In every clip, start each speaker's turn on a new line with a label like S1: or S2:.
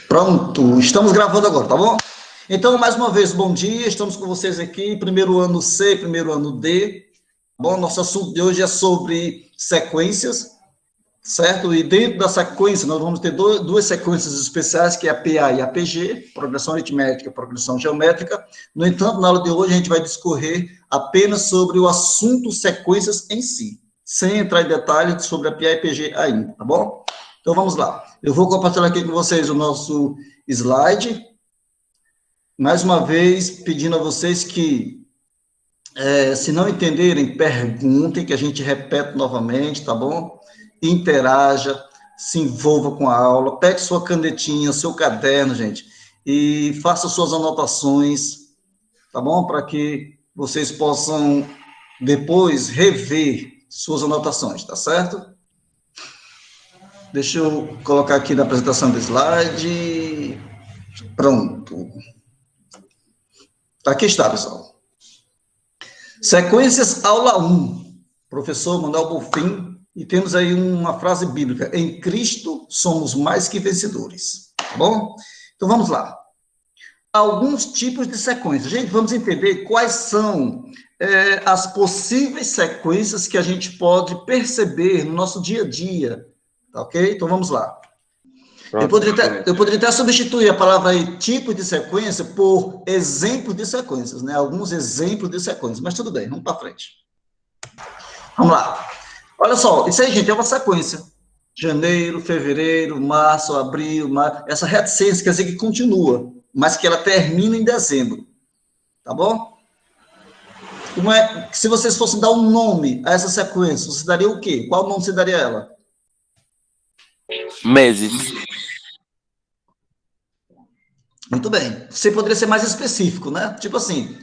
S1: Pronto, estamos gravando agora, tá bom? Então, mais uma vez, bom dia, estamos com vocês aqui, primeiro ano C, primeiro ano D. Bom, nosso assunto de hoje é sobre sequências, certo? E dentro da sequência, nós vamos ter duas sequências especiais, que é a PA e a PG, progressão aritmética e progressão geométrica. No entanto, na aula de hoje, a gente vai discorrer apenas sobre o assunto sequências em si, sem entrar em detalhes sobre a PA e PG ainda, tá bom? Então, vamos lá. Eu vou compartilhar aqui com vocês o nosso slide. Mais uma vez, pedindo a vocês que, se não entenderem, perguntem, que a gente repete novamente, tá bom? Interaja, se envolva com a aula, pegue sua canetinha, seu caderno, gente, e faça suas anotações, tá bom? Para que vocês possam depois rever suas anotações, tá certo? Deixa eu colocar aqui na apresentação do slide. Pronto. Aqui está, pessoal. Sequências, aula 1. Professor Manuel Bonfim. E temos aí uma frase bíblica. Em Cristo somos mais que vencedores. Tá bom? Então, vamos lá. Alguns tipos de sequências. Gente, vamos entender quais são as possíveis sequências que a gente pode perceber no nosso dia a dia. Tá ok? Então, vamos lá. Eu poderia até substituir a palavra aí, tipo de sequência, por exemplo de sequências, né? Alguns exemplos de sequências, mas tudo bem, vamos para frente. Vamos lá. Olha só, isso aí, gente, é uma sequência. Janeiro, fevereiro, março, abril, maio, essa reticência quer dizer que continua, mas que ela termina em dezembro. Tá bom? Como é, se vocês fossem dar um nome a essa sequência, você daria o quê? Qual nome você daria a ela?
S2: Meses.
S1: Muito bem. Você poderia ser mais específico, né? Tipo assim,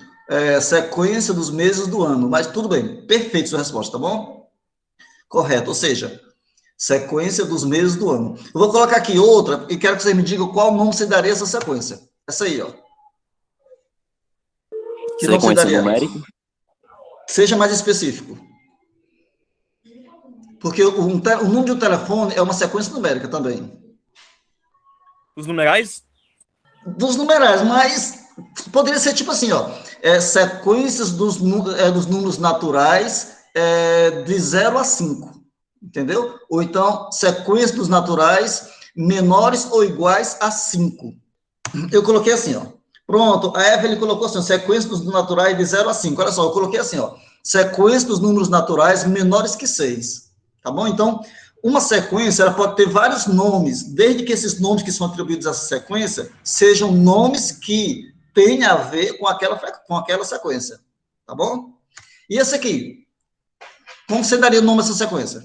S1: sequência dos meses do ano. Mas tudo bem. Perfeito sua resposta, tá bom? Correto. Ou seja, sequência dos meses do ano. Eu vou colocar aqui outra e quero que você me diga qual nome você daria a essa sequência. Essa aí, ó. Que nome você daria?
S2: Numérica?
S1: Seja mais específico. Porque o número de um telefone é uma sequência numérica também.
S3: Os numerais?
S1: Dos numerais, mas poderia ser tipo assim, ó, sequências dos números naturais de 0 a 5, entendeu? Ou então, sequência dos naturais menores ou iguais a 5. Eu coloquei assim, ó, pronto, a Evelyn colocou assim, sequência dos naturais de 0 a 5, olha só, eu coloquei assim, ó, sequência dos números naturais menores que 6, tá bom? Então, uma sequência, ela pode ter vários nomes, desde que esses nomes que são atribuídos a essa sequência sejam nomes que tenham a ver com aquela sequência, tá bom? E esse aqui, como você daria o nome a essa sequência?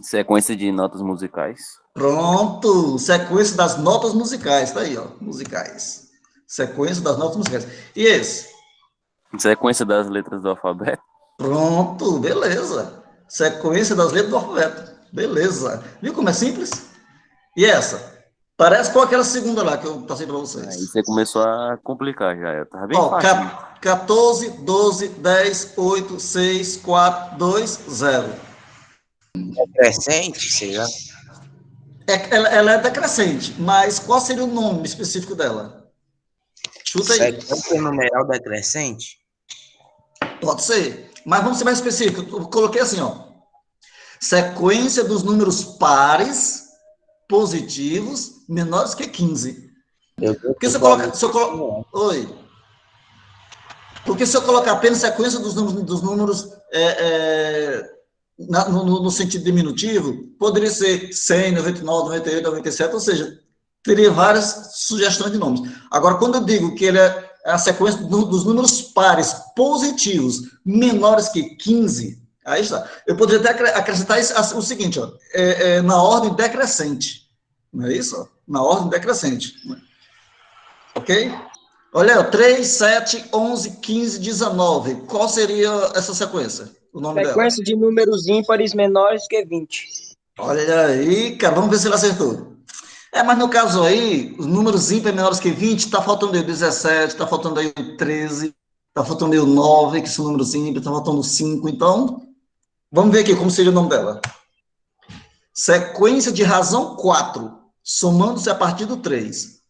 S2: Sequência de notas musicais.
S1: Pronto, sequência das notas musicais, tá aí, ó, musicais. Sequência das notas musicais. E esse?
S2: Sequência das letras do alfabeto.
S1: Pronto, beleza. Sequência das letras do alfabeto. Beleza. Viu como é simples? E essa? Parece com aquela segunda lá que eu passei para vocês.
S2: Aí você começou a complicar já. Eu tava bem
S1: Ó,
S2: fácil.
S1: 14, 12, 10, 8, 6, 4, 2, 0.
S4: Decrescente, seja.
S1: Ela é decrescente, mas qual seria o nome específico dela? Chuta aí.
S4: Sequência numeral decrescente?
S1: Pode ser. Mas vamos ser mais específico. Eu coloquei assim, ó. Sequência dos números pares positivos menores que 15. Porque se eu colocar... Oi. Porque se eu colocar apenas sequência dos números no sentido diminutivo, poderia ser 100, 99, 98, 97, ou seja, teria várias sugestões de nomes. Agora, quando eu digo que ele é a sequência dos números pares positivos menores que 15, aí está. Eu poderia até acrescentar o seguinte, ó, na ordem decrescente. Não é isso? Ó? Na ordem decrescente. Ok? Olha, 3, 7, 11, 15, 19. Qual seria essa sequência? O nome
S5: sequência dela? De números ímpares menores que 20.
S1: Olha aí, cara, vamos ver se ele acertou. Mas no caso aí, os números ímpares menores que 20, está faltando aí 17, está faltando aí 13, está faltando aí 9, que são números ímpares, está faltando 5, então, vamos ver aqui como seria o nome dela. Sequência de razão 4, somando-se a partir do 3.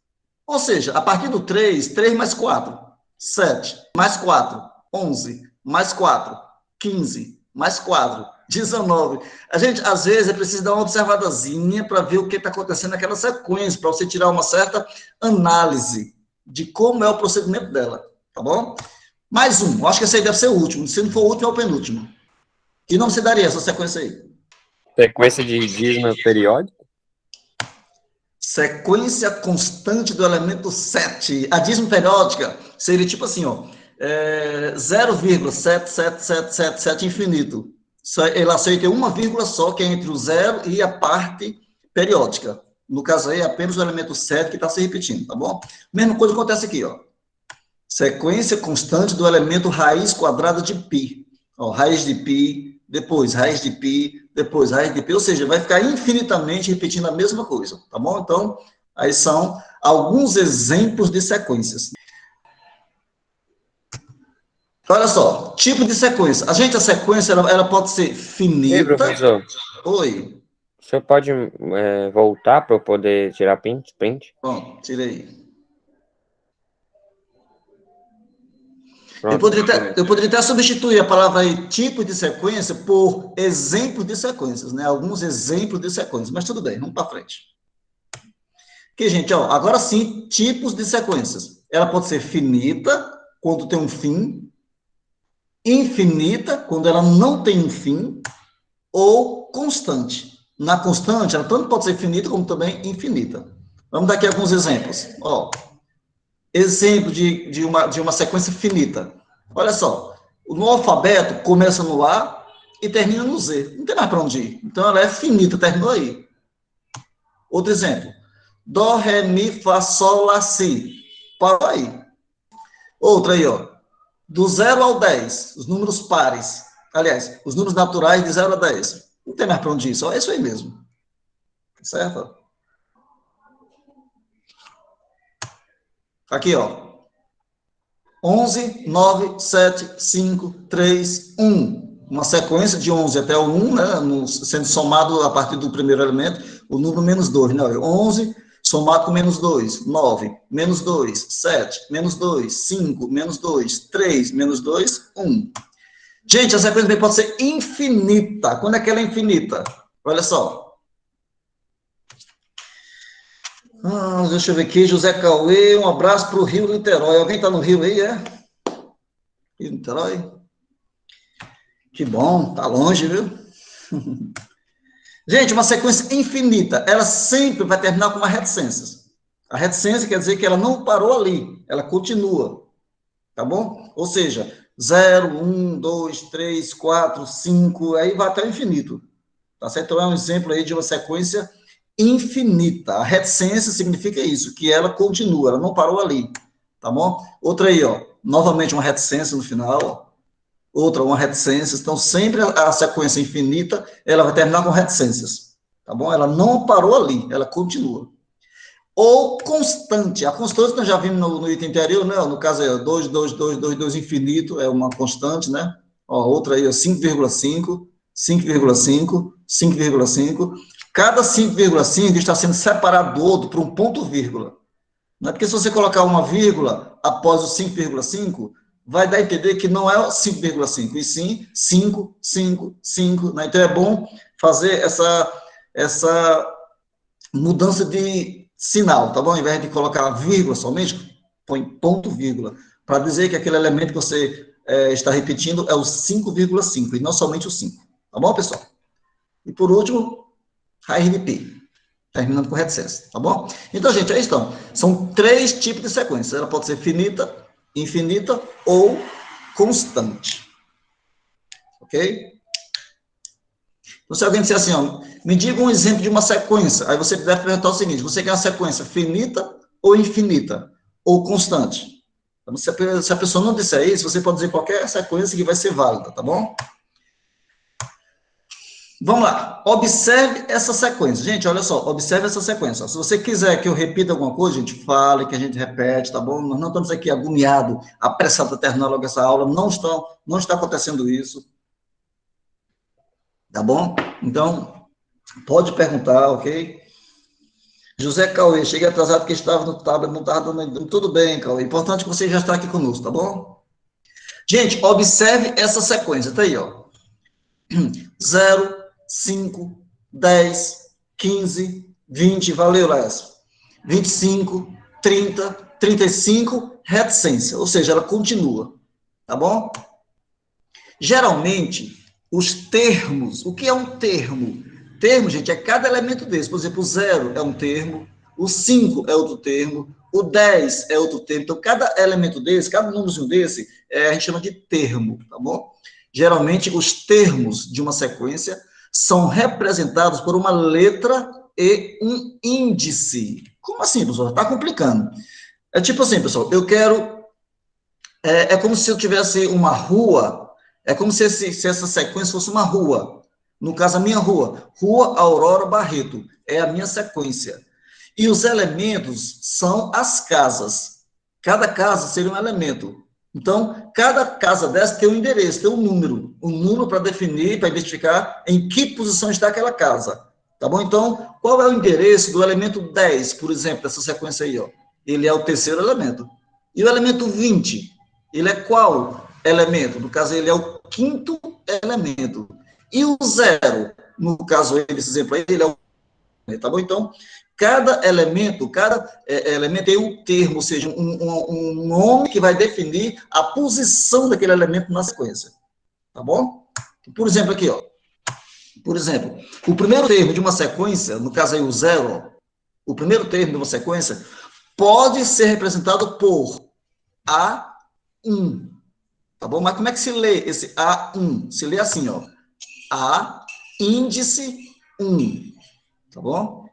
S1: Ou seja, a partir do 3, 3 mais 4, 7, mais 4, 11, mais 4, 15, mais 4, 19. A gente, às vezes, é preciso dar uma observadazinha para ver o que está acontecendo naquela sequência, para você tirar uma certa análise de como é o procedimento dela, tá bom? Mais um, acho que esse aí deve ser o último, se não for o último, é o penúltimo. Que nome se daria essa sequência aí?
S6: Sequência de dízimo periódico?
S1: Sequência constante do elemento 7. A dízimo periódica seria tipo assim, ó, 0,77777 infinito. Ele aceita uma vírgula só, que é entre o zero e a parte periódica. No caso aí, é apenas o elemento 7 que está se repetindo, tá bom? Mesma coisa acontece aqui, ó. Sequência constante do elemento raiz quadrada de π. Ó, raiz de π, depois raiz de π, depois raiz de π, ou seja, vai ficar infinitamente repetindo a mesma coisa, tá bom? Então, aí são alguns exemplos de sequências. Olha só, tipo de sequência. A sequência, ela pode ser finita.
S6: Ei, professor.
S1: Oi.
S6: O senhor pode voltar para eu poder tirar print?
S1: Pronto, tirei.
S6: Pronto.
S1: Eu poderia até substituir a palavra aí, tipo de sequência, por exemplo de sequências, né? Alguns exemplos de sequências, mas tudo bem, vamos para frente. Aqui, gente, ó, agora sim, tipos de sequências. Ela pode ser finita, quando tem um fim, infinita, quando ela não tem um fim, ou constante. Na constante, ela tanto pode ser finita, como também infinita. Vamos dar aqui alguns exemplos. Ó, exemplo de uma sequência finita. Olha só, no alfabeto começa no A e termina no Z. Não tem mais para onde ir. Então, ela é finita, terminou aí. Outro exemplo. Dó, Ré, Mi, Fá, Sol, Lá, Si. Para aí. Outra aí, ó. Do 0 ao 10, os números pares. Aliás, os números naturais de 0 a 10. Não tem mais para onde ir, só é isso aí mesmo. Certo? Aqui, ó. 11, 9, 7, 5, 3, 1. Uma sequência de 11 até o 1, né? Sendo somado a partir do primeiro elemento, o número menos 2, né? 11 somado com menos 2, 9, menos 2, 7, menos 2, 5, menos 2, 3, menos 2, 1. Gente, a sequência também pode ser infinita. Quando é que ela é infinita? Olha só. Deixa eu ver aqui, José Cauê, um abraço para o Rio Niterói. Alguém está no Rio aí, é? Rio Niterói? Que bom, tá longe, viu? Gente, uma sequência infinita, ela sempre vai terminar com uma reticência. A reticência quer dizer que ela não parou ali, ela continua, tá bom? Ou seja, 0, 1, 2, 3, 4, 5, aí vai até o infinito, tá certo? Então é um exemplo aí de uma sequência infinita. A reticência significa isso, que ela continua, ela não parou ali, tá bom? Outra aí, ó, novamente uma reticência no final, ó. Outra, uma reticência. Então, sempre a sequência infinita, ela vai terminar com reticências, tá bom? Ela não parou ali, ela continua. Ou constante. A constante nós já vimos no item anterior, né? No caso é 2, 2, 2, 2, 2 infinito, é uma constante, né? Ó, outra aí, 5,5, 5,5, 5,5. Cada 5,5 está sendo separado do outro por um ponto vírgula. Não é porque se você colocar uma vírgula após o 5,5, vai dar a entender que não é 5,5, e sim 5, 5, 5, né? Então é bom fazer essa mudança de sinal, tá bom? Ao invés de colocar vírgula somente, põe ponto vírgula, para dizer que aquele elemento que você está repetindo é o 5,5, e não somente o 5, tá bom, pessoal? E por último, raiz de π, terminando com reticência, tá bom? Então, gente, aí estão. São 3 tipos de sequência. Ela pode ser finita, infinita ou constante. Ok? Então, se alguém disser assim, ó, me diga um exemplo de uma sequência, aí você deve perguntar o seguinte: você quer uma sequência finita ou infinita? Ou constante? Então, se a pessoa não disser isso, você pode dizer qualquer sequência que vai ser válida, tá bom? Vamos lá, observe essa sequência. Gente, olha só, observe essa sequência. Se você quiser que eu repita alguma coisa, gente, fale, que a gente repete, tá bom? Nós não estamos aqui agoniados, apressados a terminar logo essa aula, não está acontecendo isso. Tá bom? Então, pode perguntar, ok? José Cauê, cheguei atrasado porque estava no tablet, não estava dando. Tudo bem, Cauê. Importante que você já está aqui conosco, tá bom? Gente, observe essa sequência, tá aí, ó. 0, 5, 10, 15, 20, valeu, Lécio. 25, 30, 35, reticência, ou seja, ela continua, tá bom? Geralmente, os termos, o que é um termo? Termo, gente, é cada elemento desse. Por exemplo, o 0 é um termo, o 5 é outro termo, o 10 é outro termo. Então, cada elemento desse, cada númerozinho desse, a gente chama de termo, tá bom? Geralmente, os termos de uma sequência são representados por uma letra e um índice. Como assim, pessoal? Está complicando. É tipo assim, pessoal, eu quero... É como se eu tivesse uma rua, é como se essa sequência fosse uma rua. No caso, a minha rua, Rua Aurora Barreto, é a minha sequência. E os elementos são as casas. Cada casa seria um elemento. Então, cada casa dessa tem um endereço, tem um número para definir, para identificar em que posição está aquela casa. Tá bom? Então, qual é o endereço do elemento 10, por exemplo, dessa sequência aí, ó? Ele é o terceiro elemento. E o elemento 20, ele é qual elemento? No caso, ele é o quinto elemento. E o 0, no caso, esse exemplo aí, ele é o... Tá bom? Então, cada elemento tem um termo, ou seja, um nome que vai definir a posição daquele elemento na sequência. Tá bom? Por exemplo, aqui, ó. Por exemplo, o primeiro termo de uma sequência, no caso aí o 0, o primeiro termo de uma sequência, pode ser representado por A1. Tá bom? Mas como é que se lê esse A1? Se lê assim, ó. A índice 1. Tá bom?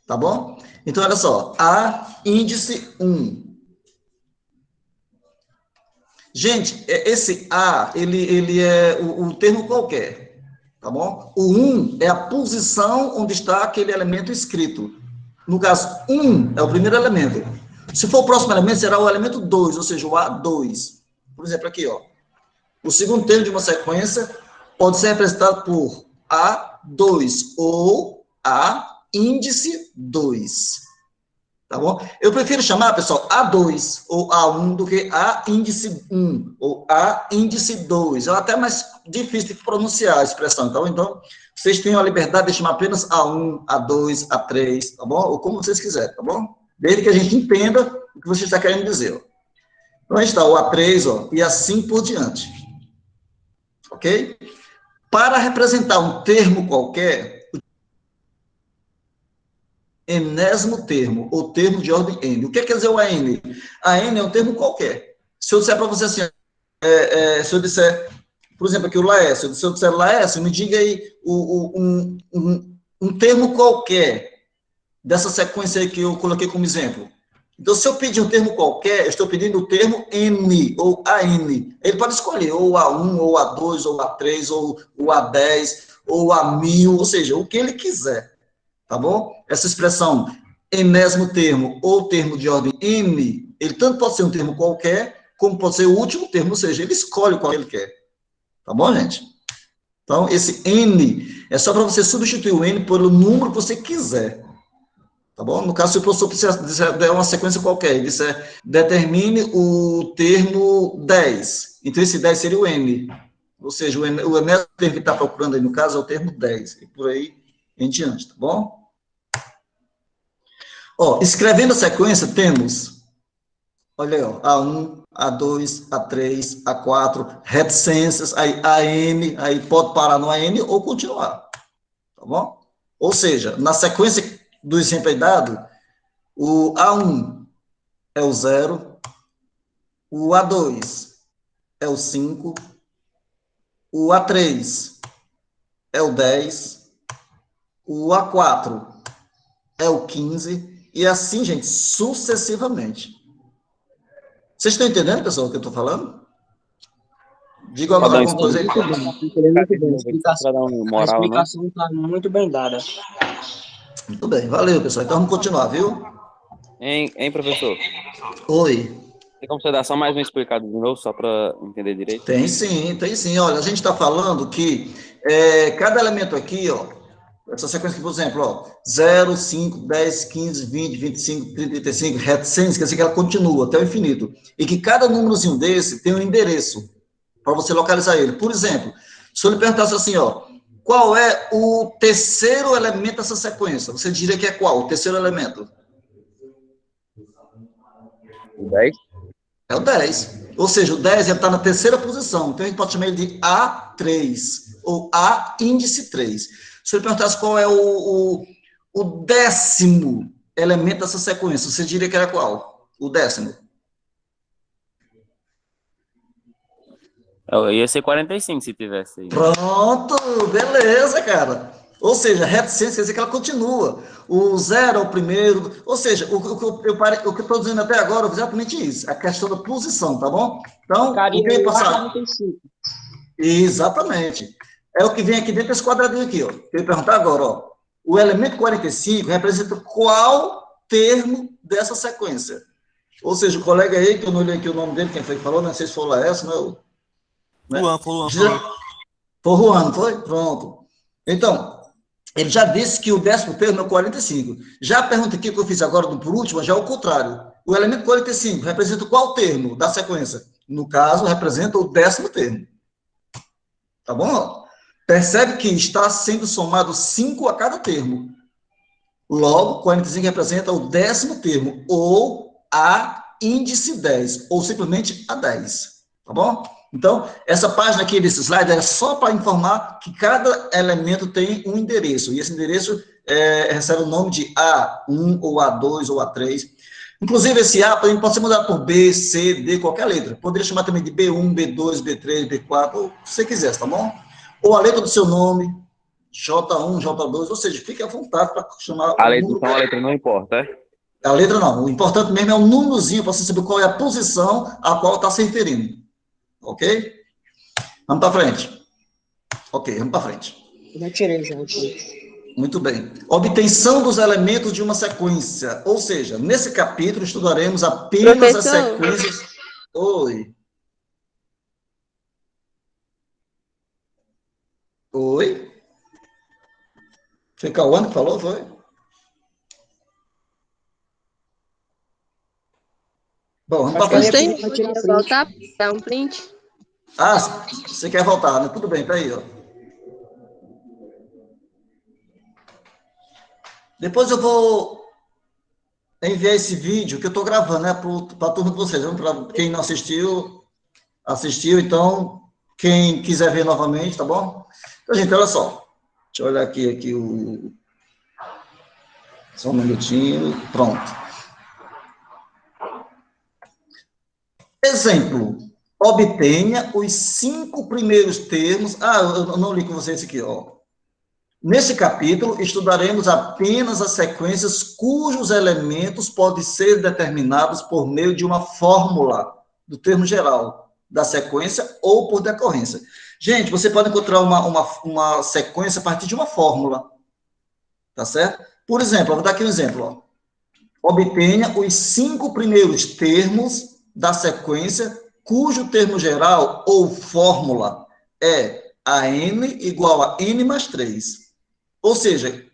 S1: Tá bom? Então, olha só. A índice 1. Gente, esse A, ele é o termo qualquer. Tá bom? O 1 é a posição onde está aquele elemento escrito. No caso, 1 é o primeiro elemento. Se for o próximo elemento, será o elemento 2, ou seja, o A2. Por exemplo, aqui, ó. O segundo termo de uma sequência pode ser representado por A2 ou A índice 2. Tá bom? Eu prefiro chamar, pessoal, A2 ou A1 do que A índice 1 ou A índice 2. É até mais difícil de pronunciar a expressão. Então, vocês têm a liberdade de chamar apenas A1, A2, A3, tá bom? Ou como vocês quiserem, tá bom? Desde que a gente entenda o que você está querendo dizer. Ó. Então, aí está o A3, ó, e assim por diante. Ok? Para representar um termo qualquer, enésimo termo, ou termo de ordem N. O que quer dizer o AN? A N é um termo qualquer. Se eu disser para você assim, se eu disser, por exemplo, aqui o Laércio, se eu disser Laércio, me diga aí um termo qualquer dessa sequência aí que eu coloquei como exemplo. Então, se eu pedir um termo qualquer, eu estou pedindo o termo N, ou AN. Ele pode escolher ou A1, ou A2, ou A3, ou o A10, ou A1000, ou seja, o que ele quiser. Tá bom? Essa expressão enésimo termo ou termo de ordem N, ele tanto pode ser um termo qualquer, como pode ser o último termo, ou seja, ele escolhe qual ele quer. Tá bom, gente? Então, esse N é só para você substituir o N pelo número que você quiser. Tá bom? No caso, se o professor der uma sequência qualquer, ele disser, determine o termo 10. Então, esse 10 seria o N. Ou seja, o enésimo termo que está procurando aí, no caso, é o termo 10. E por aí em diante, tá bom? Ó, escrevendo a sequência, temos, olha aí, ó, A1, A2, A3, A4, reticências, aí AN, aí pode parar no AN ou continuar, tá bom? Ou seja, na sequência do exemplo aí dado, o A1 é o 0, o A2 é o 5, o A3 é o 10, o A4 é o 15, e assim, gente, sucessivamente. Vocês estão entendendo, pessoal, o que eu estou falando? Diga mais alguma coisa aí.
S5: Muito bem. A explicação está muito bem dada.
S1: Muito bem, valeu, pessoal. Então vamos continuar, viu?
S2: Hein, professor?
S1: Oi.
S2: Tem como você dar só mais uma explicada de novo, só para entender direito?
S1: Tem sim, tem sim. Olha, a gente está falando que cada elemento aqui, ó, essa sequência aqui, por exemplo, ó, 0, 5, 10, 15, 20, 25, 30, 35, reticências, quer dizer que ela continua até o infinito. E que cada númerozinho desse tem um endereço para você localizar ele. Por exemplo, se eu lhe perguntasse assim, ó, qual é o terceiro elemento dessa sequência? Você diria que é qual? O terceiro elemento?
S2: 10?
S1: É o 10. Ou seja, o 10 está na terceira posição. Então, a gente pode chamar ele de A3, ou A índice 3. Se eu lhe perguntasse qual é o décimo elemento dessa sequência, você diria que era qual? O décimo?
S2: Ia ser 45 se tivesse aí.
S1: Pronto, beleza, cara. Ou seja, reticência quer dizer que ela continua. O 0 é o primeiro. Ou seja, o que eu estou dizendo até agora é exatamente isso. A questão da posição, tá bom? Então, o que eu ia passar... Exatamente. É o que vem aqui dentro desse quadradinho aqui, ó. Eu ia perguntar agora, ó. O elemento 45 representa qual termo dessa sequência? Ou seja, o colega aí, que eu não olhei aqui o nome dele, quem foi que falou, não sei se foi o Laércio, não. Né?
S3: Juan.
S1: Foi o Juan, foi? Pronto. Então, ele já disse que o 10º termo é o 45. Já a pergunta aqui que eu fiz agora, por último, já é o contrário. O elemento 45 representa qual termo da sequência? No caso, representa o 10º termo. Tá bom? Percebe que está sendo somado 5 a cada termo. Logo, 45 representa o 10º termo, ou a índice 10, ou simplesmente a 10. Tá bom? Então, essa página aqui desse slide é só para informar que cada elemento tem um endereço, e esse endereço recebe o nome de A1, ou A2, ou A3. Inclusive, esse A pode ser mudado por B, C, D, qualquer letra. Poderia chamar também de B1, B2, B3, B4, ou se você quisesse, tá bom? Ou a letra do seu nome, J1, J2, ou seja, fique à vontade para chamar
S2: A
S1: o
S2: letra,
S1: número.
S2: então a letra não importa, é?
S1: A letra não, o importante mesmo é o númerozinho, para você saber qual é a posição a qual está se referindo. Ok? Vamos para frente. Ok, vamos para frente.
S5: Já tirei, já.
S1: Muito bem. Obtenção dos elementos de uma sequência. Ou seja, nesse capítulo estudaremos apenas as sequências... Oi. Oi? Foi Cauã que falou, foi? Bom, vamos para frente.
S7: Tem que voltar, dar um print.
S1: Ah, você quer voltar, né? Tudo bem, tá aí, ó. Depois eu vou enviar esse vídeo que eu estou gravando, né, para a turma de vocês. Para quem não assistiu, então, quem quiser ver novamente, tá bom? Então, gente, olha só. Deixa eu olhar aqui o... Só um minutinho. Pronto. Exemplo. Obtenha os 5 primeiros termos... Ah, eu não li com vocês aqui, ó. Nesse capítulo, estudaremos apenas as sequências cujos elementos podem ser determinados por meio de uma fórmula do termo geral da sequência ou por decorrência. Gente, você pode encontrar uma sequência a partir de uma fórmula, tá certo? Por exemplo, vou dar aqui um exemplo, ó. Obtenha os 5 primeiros termos da sequência cujo termo geral ou fórmula é a n igual a n mais 3. Ou seja,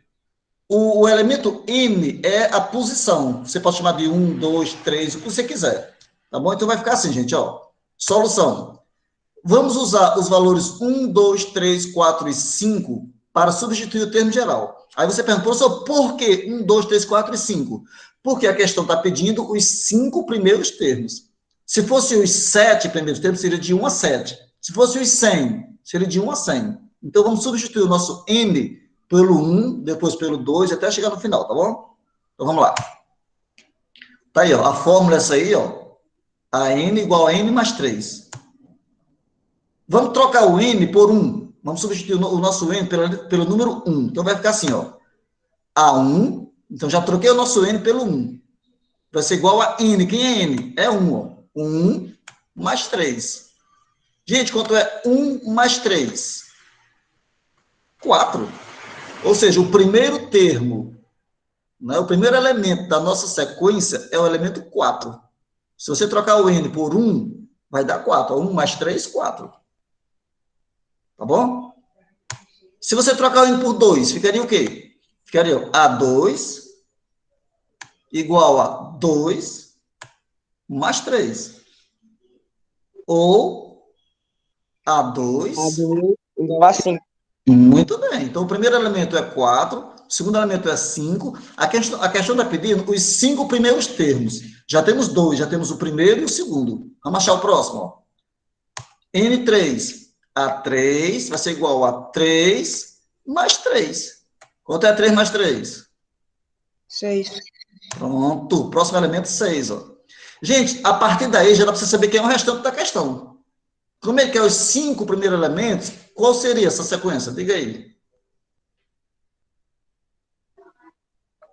S1: o elemento n é a posição. Você pode chamar de 1, 2, 3, o que você quiser. Tá bom? Então vai ficar assim, gente, ó. Solução. Vamos usar os valores 1, 2, 3, 4 e 5 para substituir o termo geral. Aí você pergunta, professor, por que 1, 2, 3, 4 e 5? Porque a questão está pedindo os 5 primeiros termos. Se fosse os 7 primeiros termos, seria de 1 a 7. Se fosse os 100, seria de 1 a 100. Então, vamos substituir o nosso n pelo 1, depois pelo 2, até chegar no final, tá bom? Então, vamos lá. Tá aí, ó. A fórmula é essa aí, ó. A n igual a n mais 3. Vamos trocar o n por 1. Vamos substituir o nosso n pelo número 1. Então, vai ficar assim, ó. A1. Então, já troquei o nosso n pelo 1. Vai ser igual a n. Quem é n? É 1, ó. 1 mais 3. Gente, quanto é 1 mais 3? 4. Ou seja, o primeiro termo, né, o primeiro elemento da nossa sequência é o elemento 4. Se você trocar o n por 1, vai dar 4. 1 mais 3, 4. Tá bom? Se você trocar o n por 2, ficaria o quê? Ficaria A2 igual a 2 mais 3. Ou A2
S5: igual a 5.
S1: Muito bem. Então, o primeiro elemento é 4, o segundo elemento é 5. A questão está pedindo os 5 primeiros termos. Já temos 2, já temos o primeiro e o segundo. Vamos achar o próximo. Ó. N3. A3 vai ser igual a 3 mais 3. Quanto é 3 mais 3?
S5: 6.
S1: Pronto. O próximo elemento, 6. Ó. Gente, a partir daí já dá para você saber quem é o restante da questão. Como é que é os 5 primeiros elementos? Qual seria essa sequência? Diga aí.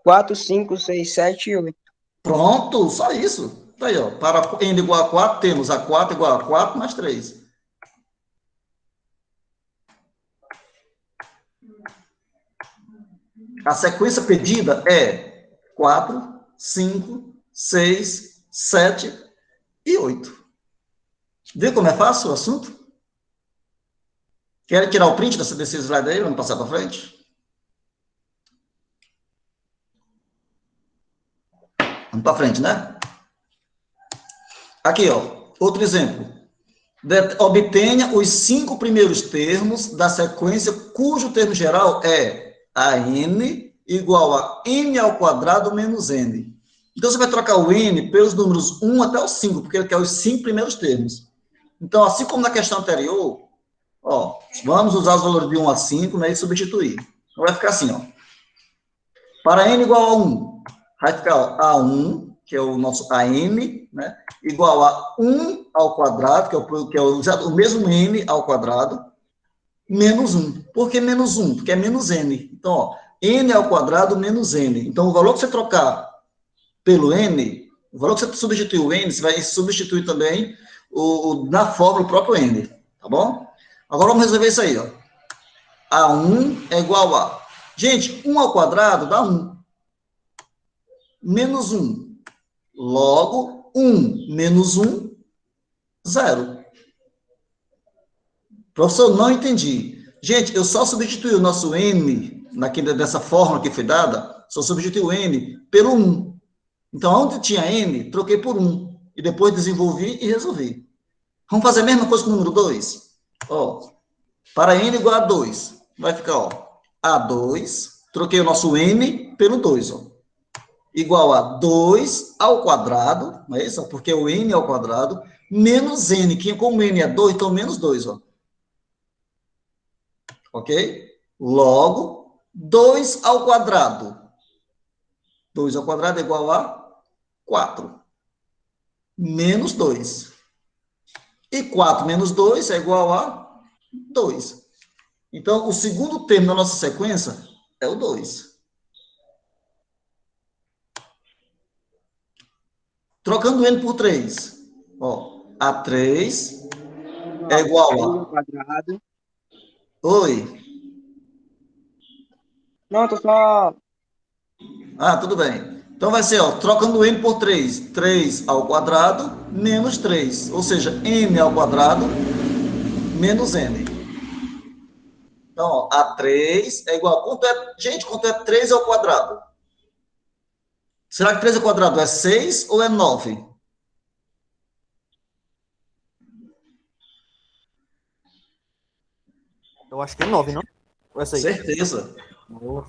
S5: 4, 5, 6, 7 e 8.
S1: Pronto, só isso. Tá aí, ó. Para n igual a 4, temos A4 igual a 4 mais 3. A sequência pedida é 4, 5, 6, 7 e 8. Vê como é fácil o assunto? Quer tirar o print desse slide aí? Vamos passar para frente? Vamos para frente, né? Aqui, ó. Outro exemplo. Obtenha os 5 primeiros termos da sequência cujo termo geral é a n igual a n ao quadrado menos n. Então, você vai trocar o n pelos números 1 até o 5, porque ele quer os 5 primeiros termos. Então, assim como na questão anterior, ó, vamos usar os valores de 1 a 5, né, e substituir. Então, vai ficar assim, ó. Para n igual a 1, vai ficar ó, A1, que é o nosso AN, né, igual a 1 ao quadrado, que é o mesmo n ao quadrado, menos 1. Por que menos 1? Porque é menos n. Então, ó, n ao quadrado menos n. Então, o valor que você trocar pelo n, o valor que você substituir o n, você vai substituir também na fórmula o próprio n, tá bom? Agora vamos resolver isso aí, ó. A1 é igual a... Gente, 1 ao quadrado dá 1. Menos 1. Logo, 1 menos 1, 0. Professor, não entendi. Gente, eu só substituí o nosso n, dessa fórmula que foi dada, só substituí o n pelo 1. Então, onde tinha n, troquei por 1. E depois desenvolvi e resolvi. Vamos fazer a mesma coisa com o número 2? Ó, para n igual a 2, vai ficar, ó, A2, troquei o nosso n pelo 2, ó. Igual a 2 ao quadrado, não é isso? Porque o n ao quadrado, menos n, que como n é 2, então menos 2, ó. Ok? Logo, 2 ao quadrado. 2 ao quadrado é igual a 4. Menos 2. E 4 menos 2 é igual a 2. Então, o segundo termo da nossa sequência é o 2. Trocando n por 3. Ó, A3 é igual a...
S5: Quadrado.
S1: Oi.
S5: Não, tô só...
S1: Ah, tudo bem. Então, vai ser, ó, trocando n por 3. 3 ao quadrado menos 3. Ou seja, n ao quadrado menos n. Então, ó, A3 é igual... Quanto é, gente, quanto é 3 ao quadrado? Será que 3 ao quadrado é 6 ou é 9?
S3: Eu acho que é 9, não? Ou é 6?
S1: Certeza.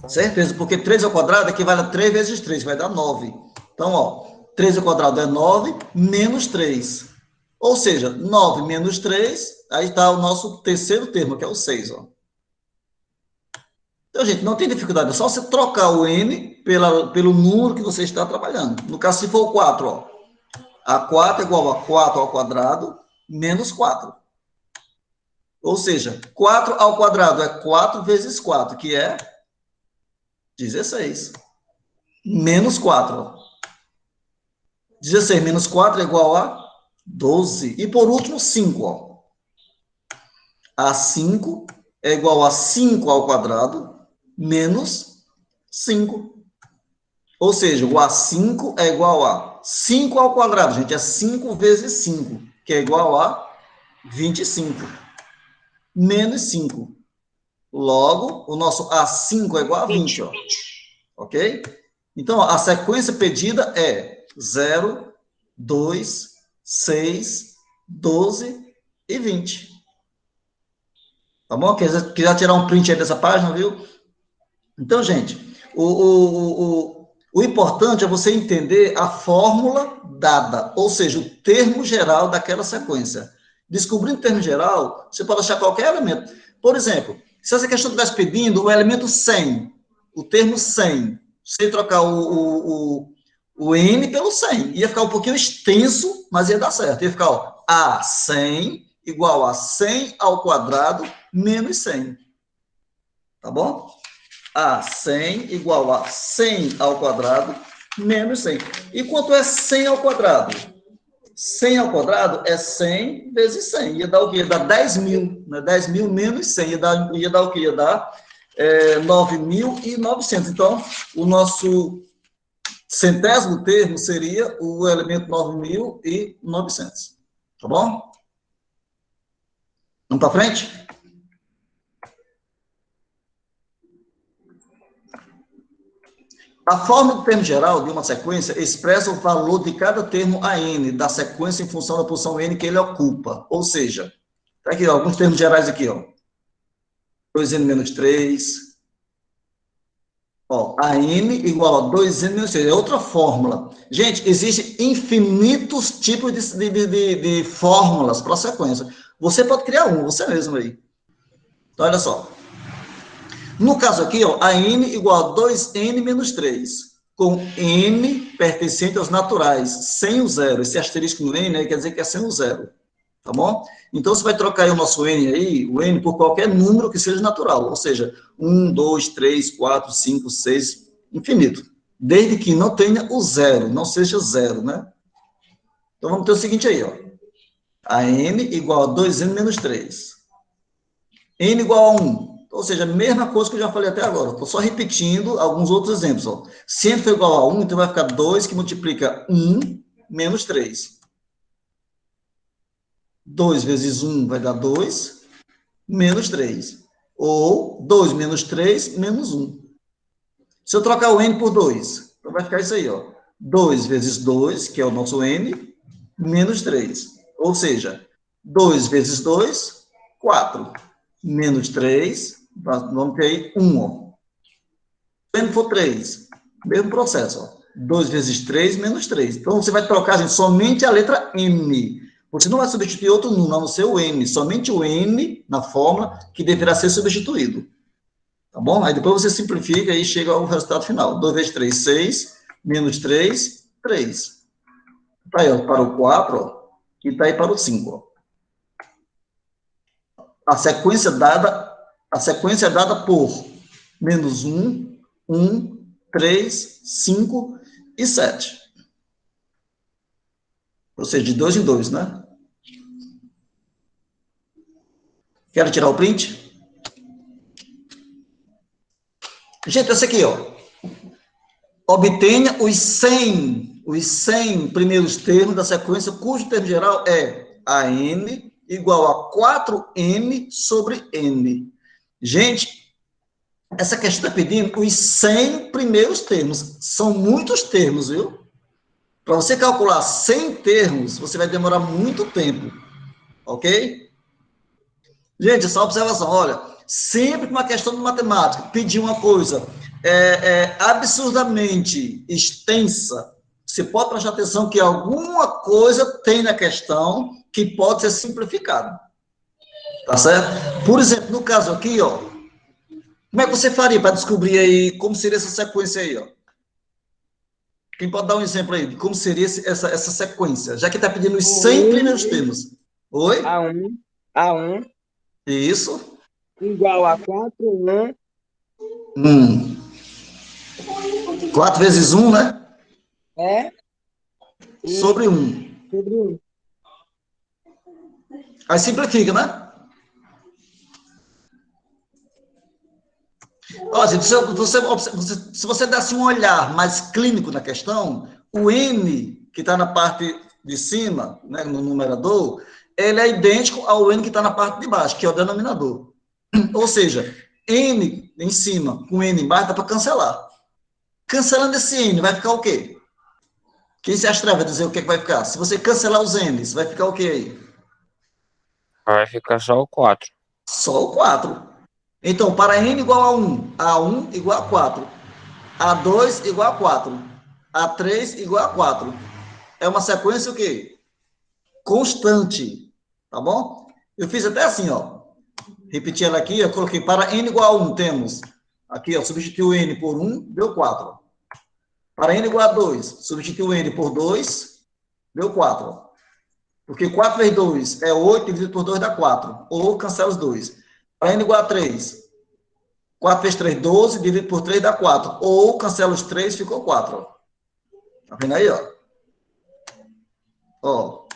S1: Certeza, porque 3 ao quadrado equivale a 3 vezes 3, vai dar 9. Então, ó, 3 ao quadrado é 9 menos 3. Ou seja, 9 menos 3, aí está o nosso terceiro termo, que é o 6, ó. Então, gente, não tem dificuldade, é só você trocar o n pelo número que você está trabalhando. No caso, se for o 4, ó, A4 é igual a 4 ao quadrado menos 4. Ou seja, 4 ao quadrado é 4 vezes 4, que é 16. Menos 4. Ó. 16 menos 4 é igual a 12. E por último, 5. Ó. A5 é igual a 5 ao quadrado menos 5. Ou seja, o A5 é igual a 5 ao quadrado, gente, é 5 vezes 5, que é igual a 25, menos 5. Logo, o nosso A5 é igual a 20, ó. Ok? Então, ó, a sequência pedida é 0, 2, 6, 12 e 20. Tá bom? Quiser tirar um print aí dessa página, viu? Então, gente, o importante é você entender a fórmula dada, ou seja, o termo geral daquela sequência. Descobrindo o termo geral, você pode achar qualquer elemento. Por exemplo, se essa questão estivesse pedindo o elemento 100, o termo 100, sem trocar o N pelo 100, ia ficar um pouquinho extenso, mas ia dar certo. Ia ficar, ó, A100 igual a 100 ao quadrado menos 100. Tá bom? A100 igual a 100 ao quadrado menos 100. E quanto é 100 ao quadrado? 100 ao quadrado é 100 vezes 100. Ia dar o quê? Ia dar 10.000. Né? 10.000 menos 100. Ia dar o quê? Ia dar 9.900. Então, o nosso centésimo termo seria o elemento 9.900. Tá bom? Vamos para frente? A forma do termo geral de uma sequência expressa o valor de cada termo AN da sequência em função da posição N que ele ocupa. Ou seja, tá aqui, ó, alguns termos gerais aqui, ó. 2N menos 3. Ó, AN igual a 2N menos 3. É outra fórmula. Gente, existem infinitos tipos de fórmulas para a sequência. Você pode criar você mesmo aí. Então, olha só. No caso aqui, ó, a n igual a 2n menos 3, com n pertencente aos naturais, sem o zero. Esse asterisco no n, né, quer dizer que é sem o zero, tá bom? Então, você vai trocar aí o nosso n aí, o n por qualquer número que seja natural, ou seja, 1, 2, 3, 4, 5, 6, infinito. Desde que não tenha o zero, não seja zero, né? Então, vamos ter o seguinte aí, ó. A n igual a 2n menos 3. N igual a 1. Ou seja, a mesma coisa que eu já falei até agora. Estou só repetindo alguns outros exemplos. Ó. Se n for igual a 1, então vai ficar 2 que multiplica 1 menos 3. 2 vezes 1 vai dar 2 menos 3. Ou 2 menos 3 menos 1. Se eu trocar o n por 2, então vai ficar isso aí. Ó. 2 vezes 2, que é o nosso n, menos 3. Ou seja, 2 vezes 2, 4. Menos 3, vamos ter aí 1, ó. Se n for 3, mesmo processo, ó. 2 vezes 3, menos 3. Então, você vai trocar, gente, somente a letra n. Você não vai substituir outro número, a não ser o n. Somente o n na fórmula que deverá ser substituído. Tá bom? Aí depois você simplifica e chega ao resultado final. 2 vezes 3, 6. Menos 3, 3. Tá aí, ó, para o 4, ó. E tá aí para o 5, ó. A sequência é dada por menos 1, 1, 3, 5 e 7. Ou seja, de 2 em 2, né? Quero tirar o print? Gente, esse aqui, ó. Obtenha os 100 primeiros termos da sequência, cujo termo geral é AN igual a 4n sobre n. Gente, essa questão está pedindo os 100 primeiros termos. São muitos termos, viu? Para você calcular 100 termos, você vai demorar muito tempo. Ok? Gente, essa observação, olha, sempre que uma questão de matemática pedir uma coisa absurdamente extensa, você pode prestar atenção que alguma coisa tem na questão que pode ser simplificado. Tá certo? Por exemplo, no caso aqui, ó, como é que você faria para descobrir aí como seria essa sequência aí, ó? Quem pode dar um exemplo aí de como seria essa sequência? Já que está pedindo os 100 primeiros termos. Oi?
S5: A1
S1: Isso.
S5: igual a 4n.
S1: 4 vezes 1, né?
S5: É.
S1: Sobre 1.
S5: Sobre 1.
S1: Aí simplifica, né? Ó, gente, se você desse um olhar mais clínico na questão, o n que está na parte de cima, né, no numerador, ele é idêntico ao n que está na parte de baixo, que é o denominador. Ou seja, n em cima com n embaixo dá para cancelar. Cancelando esse n, vai ficar o quê? Quem se atreve a dizer o que vai ficar? Se você cancelar os n's, vai ficar o quê aí?
S6: Vai ficar só o 4.
S1: Só o 4. Então, para n igual a 1, A1 igual a 4, A2 igual a 4, A3 igual a 4. É uma sequência o quê? Constante, tá bom? Eu fiz até assim, ó. Repeti ela aqui, eu coloquei para n igual a 1, temos aqui, ó, substituiu n por 1, deu 4. Para n igual a 2, substituiu n por 2, deu 4. Porque 4 vezes 2 é 8, dividido por 2 dá 4. Ou cancela os 2. Para n igual a 3, 4 vezes 3, 12, dividido por 3 dá 4. Ou cancela os 3, ficou 4. Tá vendo aí, ó? Ó.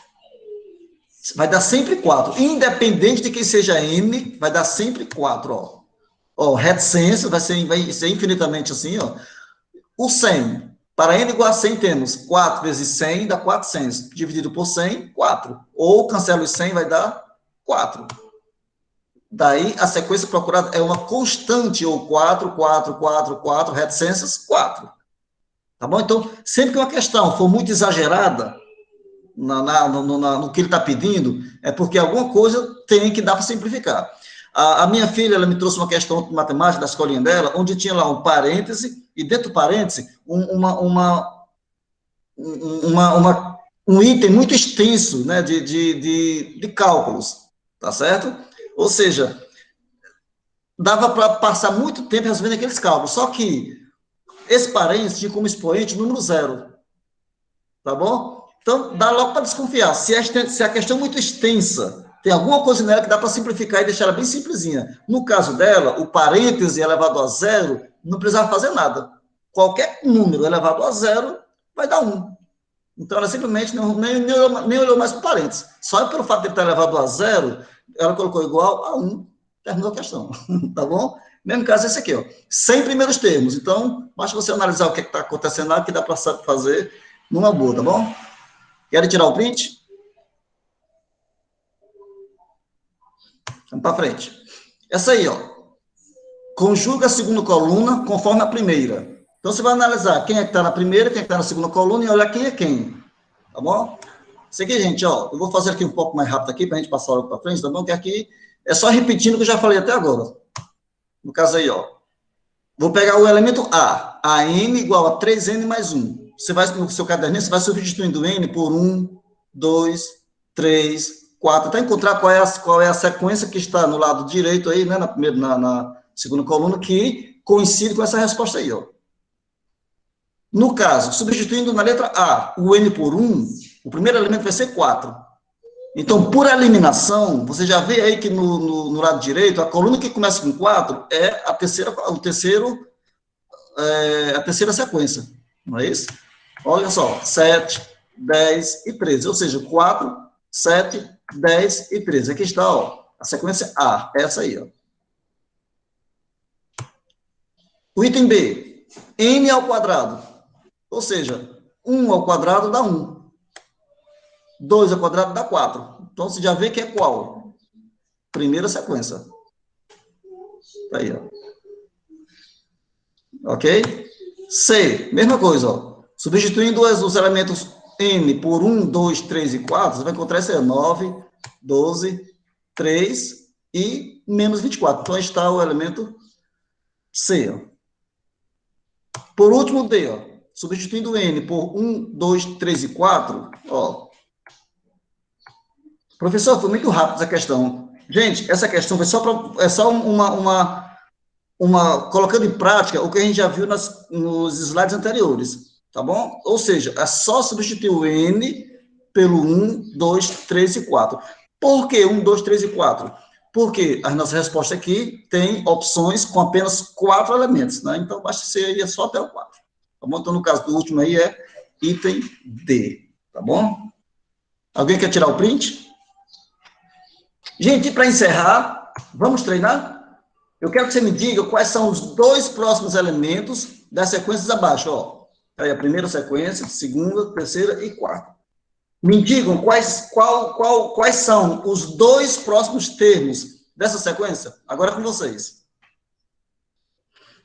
S1: Vai dar sempre 4. Independente de quem seja n, vai dar sempre 4, ó. Ó, reticência vai ser infinitamente assim, ó. O 100. Para n igual a 100, temos 4 vezes 100 dá 400. Dividido por 100, 4. Ou cancela os 100, vai dar 4. Daí, a sequência procurada é uma constante, ou 4, 4, 4, 4, reticências, 4. Tá bom? Então, sempre que uma questão for muito exagerada no que ele está pedindo, é porque alguma coisa tem que dar para simplificar. A minha filha, ela me trouxe uma questão de matemática da escolinha dela, onde tinha lá um parêntese, e dentro do parêntese, um item muito extenso, né, de cálculos, tá certo? Ou seja, dava para passar muito tempo resolvendo aqueles cálculos, só que esse parêntese tinha como expoente o número 0, tá bom? Então, dá logo para desconfiar. Se a questão é muito extensa, tem alguma coisa nela que dá para simplificar e deixar ela bem simplesinha. No caso dela, o parêntese elevado a 0 não precisava fazer nada. Qualquer número elevado a 0 vai dar 1. Então, ela simplesmente nem olhou mais para o parêntese. Só pelo fato de ele estar elevado a 0, ela colocou igual a 1, terminou a questão. Tá bom? Mesmo caso esse aqui, ó. 100 primeiros termos. Então, basta você analisar o que está acontecendo lá, que dá para fazer numa boa, tá bom? Querem tirar o print? Vamos para frente. Essa aí, ó. Conjuga a segunda coluna conforme a primeira. Então, você vai analisar quem é que está na primeira, quem é que está na segunda coluna e olhar quem é quem. Tá bom? Isso aqui, gente, ó. Eu vou fazer aqui um pouco mais rápido aqui, para a gente passar logo para frente, tá bom? Que aqui é só repetindo o que eu já falei até agora. No caso aí, ó. Vou pegar o elemento A. AN igual a 3N mais 1. Você vai, no seu caderninho, você vai substituindo N por 1, 2, 3, 4, até encontrar qual é a sequência que está no lado direito aí, né, na segunda coluna, que coincide com essa resposta aí, ó. No caso, substituindo na letra A, o N por 1, o primeiro elemento vai ser 4. Então, por eliminação, você já vê aí que no lado direito, a coluna que começa com 4 é a terceira sequência, não é isso? Olha só, 7, 10 e 13, ou seja, 4, 7, 10 e 13. Aqui está, ó, a sequência A, essa aí, ó. O item B, n ao quadrado, ou seja, 1 ao quadrado dá 1. 2 ao quadrado dá 4. Então, você já vê que é qual? Primeira sequência. Tá aí, ó. Ok? C, mesma coisa, ó. Substituindo os elementos n por 1, 2, 3 e 4, você vai encontrar esse aí, 9, 12, 3 e menos 24. Então, aí está o elemento C, ó. Por último, D, ó. Substituindo n por 1, 2, 3 e 4, ó. Professor, foi muito rápido essa questão. Gente, essa questão foi só colocando em prática o que a gente já viu nos slides anteriores, tá bom? Ou seja, é só substituir o n pelo 1, 2, 3 e 4. Por que 1, 2, 3 e 4? Porque a nossa resposta aqui tem opções com apenas 4 elementos, né? Então, basta ser aí só até o 4. Tá bom? Então, no caso do último aí é item D, tá bom? Alguém quer tirar o print? Gente, para encerrar, vamos treinar? Eu quero que você me diga quais são os 2 próximos elementos das sequências abaixo, ó. Aí a primeira sequência, segunda, terceira e quarta. Me digam quais são os dois próximos termos dessa sequência? Agora é com vocês.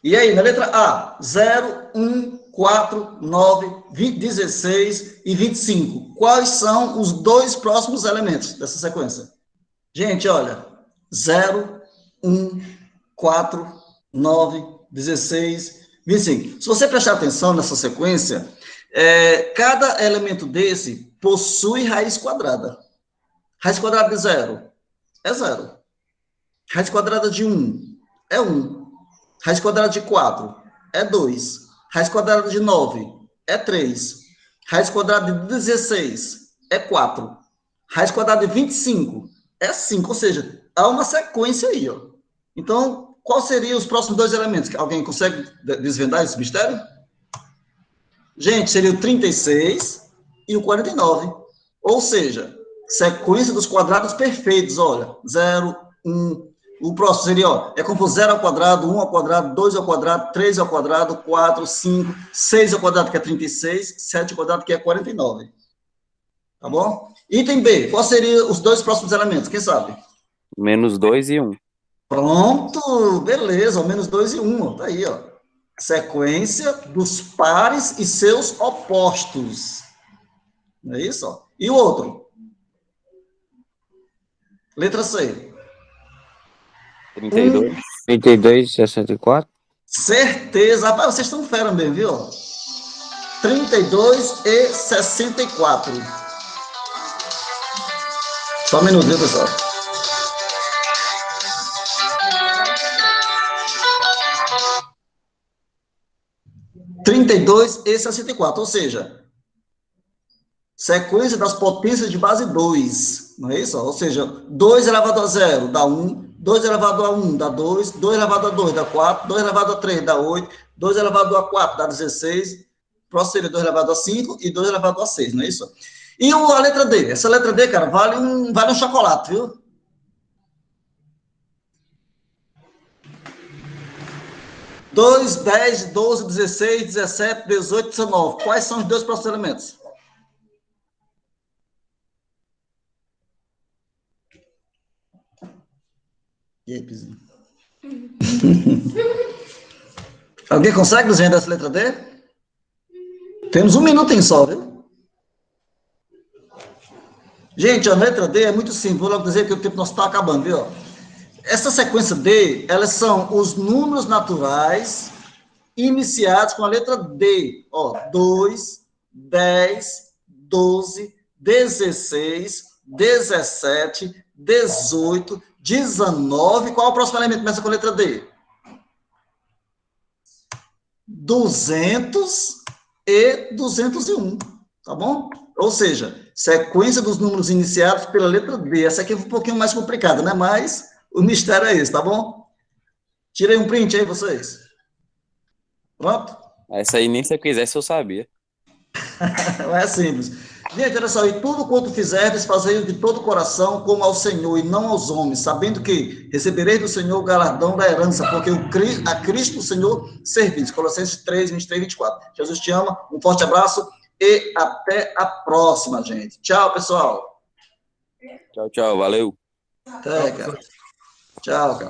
S1: E aí, na letra A, 0, 1, 4, 9, 20, 16 e 25. Quais são os dois próximos elementos dessa sequência? Gente, olha. 0, 1, 4, 9, 16, 25. Se você prestar atenção nessa sequência, cada elemento desse possui raiz quadrada. Raiz quadrada de 0 é 0. Raiz quadrada de 1 é 1. Raiz quadrada de 4 é 2. Raiz quadrada de 9 é 3. Raiz quadrada de 16 é 4. Raiz quadrada de 25 é 5. Ou seja, há uma sequência aí, ó. Então, quais seriam os próximos dois elementos? Alguém consegue desvendar esse mistério? Gente, seria o 36 e o 49. Ou seja, sequência dos quadrados perfeitos, olha. 0, 1. O próximo seria, ó, é como 0 ao quadrado, 1 ao quadrado, 2 ao quadrado, 3 ao quadrado, 4, 5, 6 ao quadrado, que é 36, 7 ao quadrado, que é 49. Tá bom? Item B, quais seriam os dois próximos elementos? Quem sabe?
S2: Menos 2 e 1.
S1: Pronto, beleza, menos 2 e 1, tá aí, ó. Sequência dos pares e seus opostos. Não é isso? Ó. E o outro? Letra C.
S2: 32.
S6: 32 e 64.
S1: Certeza. Rapaz, vocês estão fera mesmo, viu? 32 e 64. Só um minutinho, pessoal. Trinta e 64, ou seja, sequência das potências de base 2, não é isso? Ou seja, 2 elevado a 0 dá 1, 2 elevado a 1 dá 2, 2 elevado a 2 dá 4, 2 elevado a 3 dá 8, 2 elevado a 4 dá 16, próximo seria 2 elevado a 5 e 2 elevado a 6, não é isso? E a letra D? Essa letra D, cara, vale um chocolate, viu? Dois, 10, 12, 16, 17, 18, 19. Quais são os dois próximos elementos? E aí, Pizinho? Alguém consegue desenhar essa letra D? Temos um minutinho só, viu? Gente, a letra D é muito simples. Vou logo dizer que o tempo nosso está acabando, viu? Essa sequência D, elas são os números naturais iniciados com a letra D. Ó, 2, 10, 12, 16, 17, 18, 19. Qual é o próximo elemento que começa com a letra D? 200 e 201, tá bom? Ou seja, sequência dos números iniciados pela letra D. Essa aqui é um pouquinho mais complicada, né? Mas o mistério é esse, tá bom? Tirei um print aí, vocês. Pronto?
S2: Essa aí nem se eu quisesse eu sabia.
S1: É simples. Gente, olha só, e tudo quanto fizerdes, fazei-o de todo o coração, como ao Senhor, e não aos homens, sabendo que recebereis do Senhor o galardão da herança, porque a Cristo o Senhor servis. Colossenses 3, 23 e 24. Jesus te ama, um forte abraço e até a próxima, gente. Tchau, pessoal.
S2: Tchau, tchau, valeu.
S1: Até, cara. Tchau, cara.